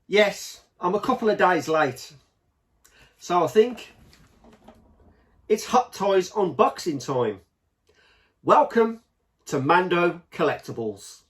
Yes, I'm a couple of days late. So I think it's Hot Toys unboxing time. Welcome to Mando Collectibles.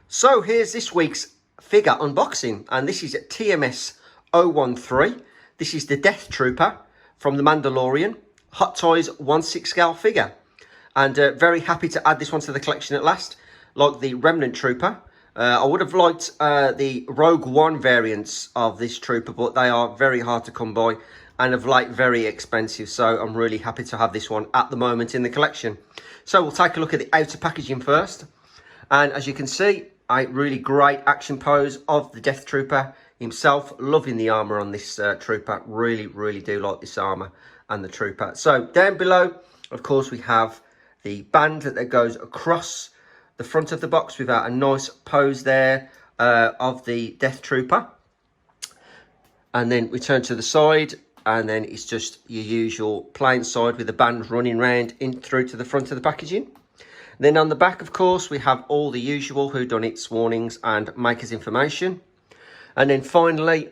So here's this week's figure unboxing, and this is TMS 013. This is the Death Trooper from The Mandalorian, Hot Toys 1/6 scale figure. And very happy to add this one to the collection at last, like the Remnant Trooper. I would have liked the Rogue One variants of this Trooper, but they are very hard to come by and of late very expensive. So I'm really happy to have this one at the moment in the collection. So we'll take a look at the outer packaging first. And as you can see, a really great action pose of the Death Trooper himself. Loving the armour on this Trooper. Really do like this armour and the Trooper. So down below, of course, we have the band that goes across the front of the box without a nice pose there of the Death Trooper. And then we turn to the side, and then it's just your usual plain side with the band running round in through to the front of the packaging. Then on the back, of course, we have all the usual whodunits, warnings and makers information. And then finally,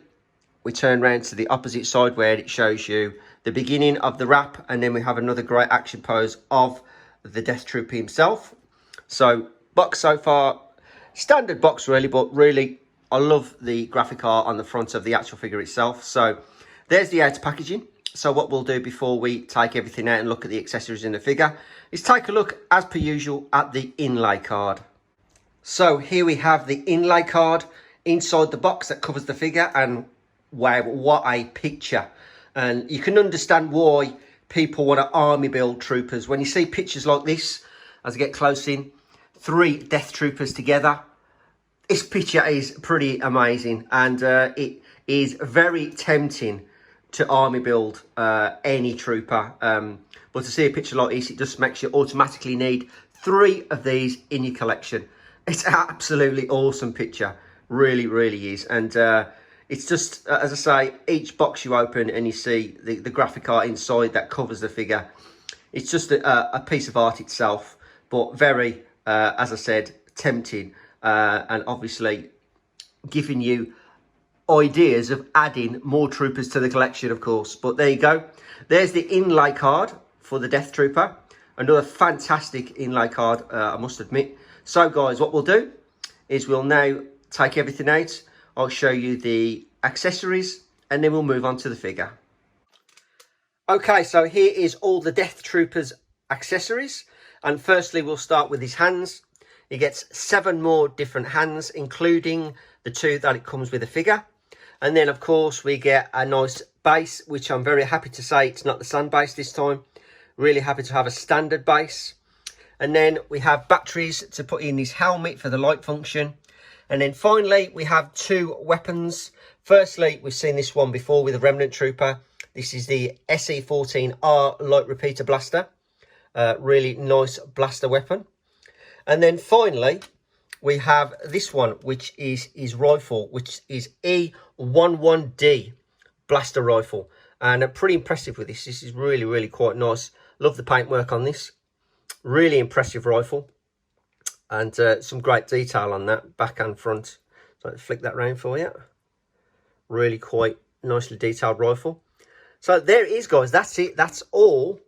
we turn around to the opposite side where it shows you the beginning of the wrap. And then we have another great action pose of the Death Trooper himself. So box so far, standard box really, but really I love the graphic art on the front of the actual figure itself. So there's the outer packaging. So what we'll do before we take everything out and look at the accessories in the figure is take a look, as per usual, at the inlay card. So here we have the inlay card inside the box that covers the figure, and wow, what a picture. And you can understand why people want to army build troopers. When you see pictures like this, as I get close in, 3 Death Troopers together, this picture is pretty amazing, and it is very tempting to army build any trooper, but to see a picture like this, it just makes you automatically need 3 of these in your collection. It's an absolutely awesome picture, really is. And it's just, as I say, each box you open and you see the graphic art inside that covers the figure, it's just a piece of art itself, but very, as I said, tempting, and obviously giving you ideas of adding more troopers to the collection, of course. But there you go, there's the inlay card for the Death Trooper. Another fantastic inlay card, I must admit. So guys, what we'll do is we'll now take everything out. I'll show you the accessories and then we'll move on to the figure. Okay, so here is all the Death Trooper's accessories, and firstly we'll start with his hands. He gets 7 more different hands, including the 2 that it comes with the figure. And then, of course, we get a nice base, which I'm very happy to say it's not the sand base this time. Really happy to have a standard base. And then we have batteries to put in his helmet for the light function. And then finally, we have 2 weapons. Firstly, we've seen this one before with the Remnant Trooper. This is the SE-14R light repeater blaster. Really nice blaster weapon. And then finally, we have this one, which is his rifle, which is E11D blaster rifle. And pretty impressive with this. This is really quite nice. Love the paintwork on this. Really impressive rifle. And some great detail on that, back and front. So I'll flick that round for you. Really quite nicely detailed rifle. So there it is, guys. That's it. That's all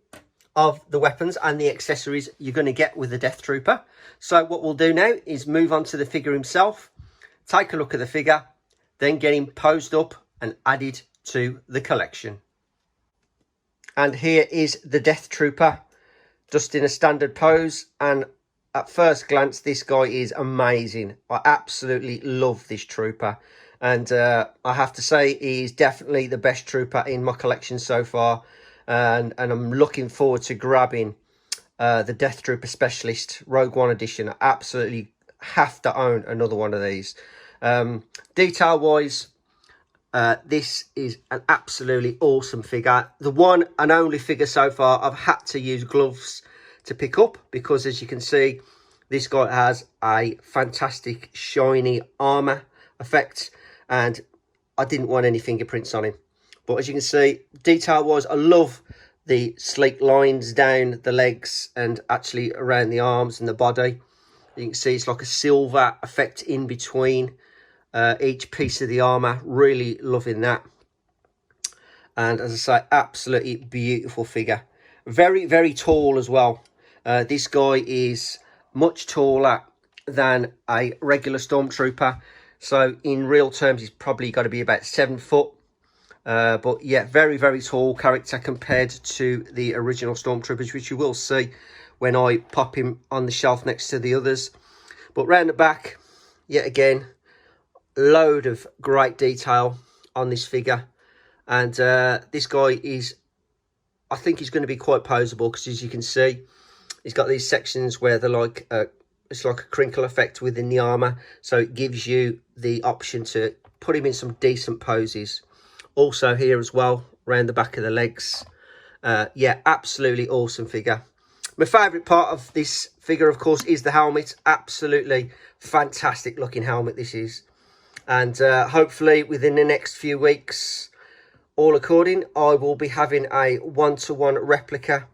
of the weapons and the accessories you're going to get with the Death Trooper. So what we'll do now is move on to the figure himself, take a look at the figure, then get him posed up and added to the collection. And here is the Death Trooper, just in a standard pose. And at first glance, this guy is amazing. I absolutely love this Trooper. And I have to say, he's definitely the best Trooper in my collection so far. And I'm looking forward to grabbing the Death Trooper Specialist Rogue One edition. I absolutely have to own another one of these. Detail wise, this is an absolutely awesome figure. The one and only figure so far I've had to use gloves to pick up, because as you can see, This guy has a fantastic shiny armour effect, and I didn't want any fingerprints on him. But as you can see, detail-wise, I love the sleek lines down the legs and actually around the arms and the body. You can see it's like a silver effect in between each piece of the armour. Really loving that. And as I say, absolutely beautiful figure. Very, very tall as well. This guy is much taller than a regular Stormtrooper. So in real terms, he's probably got to be about 7 foot. But yeah, very, very tall character compared to the original Stormtroopers, which you will see when I pop him on the shelf next to the others. But round the back, yet again, load of great detail on this figure. And this guy is, I think he's going to be quite poseable, because as you can see, he's got these sections where they're like, it's like a crinkle effect within the armour. So it gives you the option to put him in some decent poses. Also here as well, around the back of the legs. Yeah, absolutely awesome figure. My favourite part of this figure, of course, is the helmet. Absolutely fantastic looking helmet this is. And hopefully within the next few weeks, all according, I will be having a one-to-one replica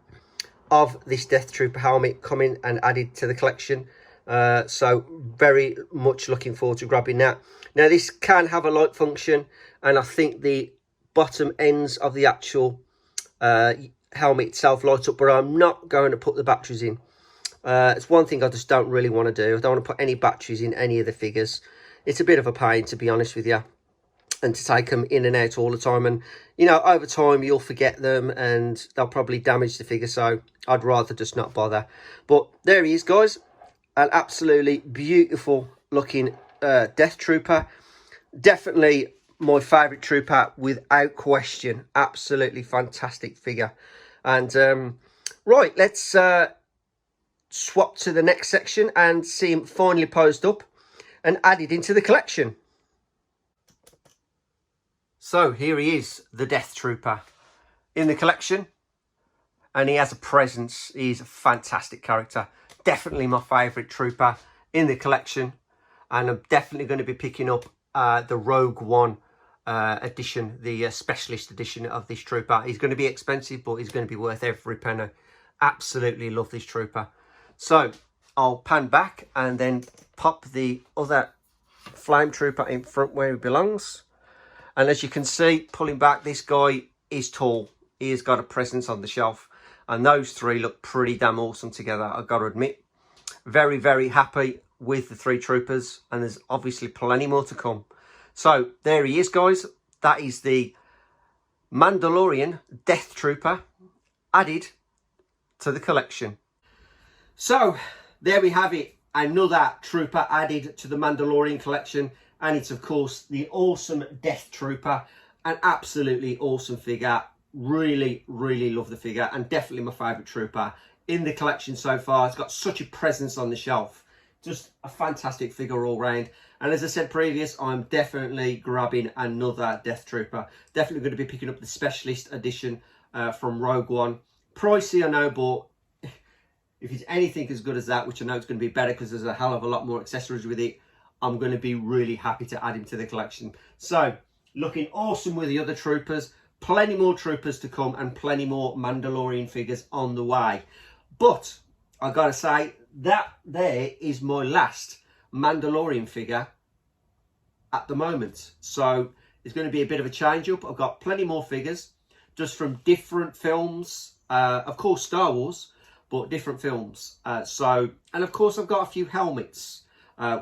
of this Death Trooper helmet coming and added to the collection. So very much looking forward to grabbing that. Now this can have a light function, and I think the bottom ends of the actual helmet itself light up, but I'm not going to put the batteries in. It's one thing I just don't really want to do. I don't want to put any batteries in any of the figures. It's a bit of a pain, to be honest with you, and to take them in and out all the time. And, you know, over time you'll forget them and they'll probably damage the figure. So I'd rather just not bother. But there he is, guys. An absolutely beautiful looking Death Trooper. Definitely my favourite trooper without question. Absolutely fantastic figure. And right, let's swap to the next section and see him finally posed up and added into the collection. So here he is, the Death Trooper in the collection, and he has a presence. He's a fantastic character. Definitely my favourite trooper in the collection, and I'm definitely going to be picking up the Rogue One edition, the specialist edition of this trooper. He's going to be expensive, but he's going to be worth every penny. Absolutely love this trooper. So I'll pan back and then pop the other Flame Trooper in front where he belongs. And as you can see, pulling back, this guy is tall. He has got a presence on the shelf. And those three look pretty damn awesome together, I've got to admit. Very, very happy with the three troopers. And there's obviously plenty more to come. So there he is, guys. That is the Mandalorian Death Trooper added to the collection. So there we have it. Another trooper added to the Mandalorian collection. And it's, of course, the awesome Death Trooper. An absolutely awesome figure. Really, really love the figure. And definitely my favourite trooper in the collection so far. It's got such a presence on the shelf. Just a fantastic figure all round. And as I said previous, I'm definitely grabbing another Death Trooper. Definitely going to be picking up the Specialist Edition from Rogue One. Pricey, I know, but if it's anything as good as that, which I know it's going to be better because there's a hell of a lot more accessories with it, I'm going to be really happy to add him to the collection. So, looking awesome with the other troopers. Plenty more troopers to come and plenty more Mandalorian figures on the way. But, I've got to say, that there is my last Mandalorian figure at the moment. So, it's going to be a bit of a change up. I've got plenty more figures, just from different films. Of course, Star Wars, but different films. And of course, I've got a few helmets,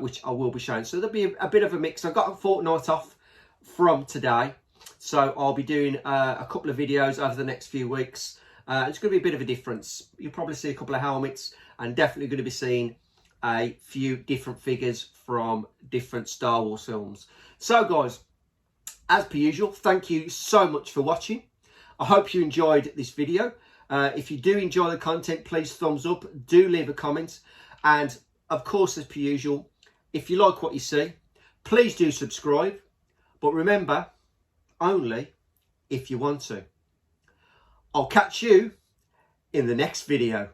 which I will be showing. So there'll be a bit of a mix. I've got a fortnight off from today, so I'll be doing a couple of videos over the next few weeks. It's going to be a bit of a difference. You'll probably see a couple of helmets, and definitely going to be seeing a few different figures from different Star Wars films. So guys, as per usual, thank you so much for watching. I hope you enjoyed this video. If you do enjoy the content, please thumbs up, do leave a comment, and of course, as per usual, if you like what you see, please do subscribe. But remember, only if you want to. I'll catch you in the next video.